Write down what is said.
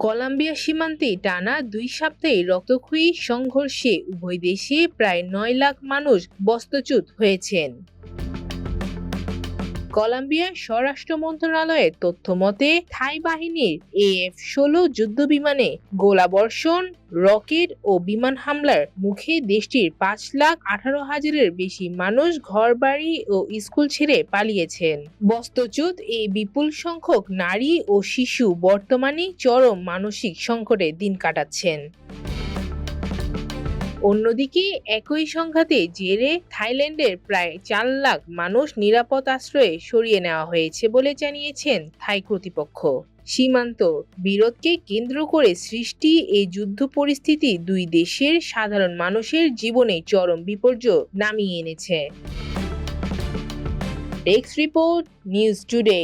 Colombia সীমান্তে টানা ২ সপ্তাহে রক্তক্ষয়ী সংঘর্ষে উভয় দেশে প্রায় ৯ লাখ মানুষ বাস্তুচ্যুত হয়েছেন। কলম্বিয়ার স্বরাষ্ট্র মন্ত্রণালয়ের তথ্য মতে থাই বাহিনীর AF-16 যুদ্ধবিমানে গোলাবর্ষণ, রকেট ও বিমান হামলার মুখে দেশটির ৫,১৮,০০০-এর বেশি মানুষ ঘরবাড়ি ও স্কুল ছেড়ে পালিয়েছেন। বাস্তুচ্যুত এই বিপুল সংখ্যক নারী ও শিশু বর্তমানে চরম মানসিক সংকটে দিন কাটাচ্ছেন। অন্যদিকে একই সংঘাতের জেরে থাইল্যান্ডের প্রায় ৪ লাখ মানুষ নিরাপদ আশ্রয়ে সরিয়ে নেওয়া হয়েছে বলে জানিয়েছেন থাই কর্তৃপক্ষ। সীমান্ত বিরোধকে কেন্দ্র করে সৃষ্টি এই যুদ্ধ পরিস্থিতি দুই দেশের সাধারণ মানুষের জীবনে চরম বিপর্যয় নামিয়ে এনেছে। Desk report, news today.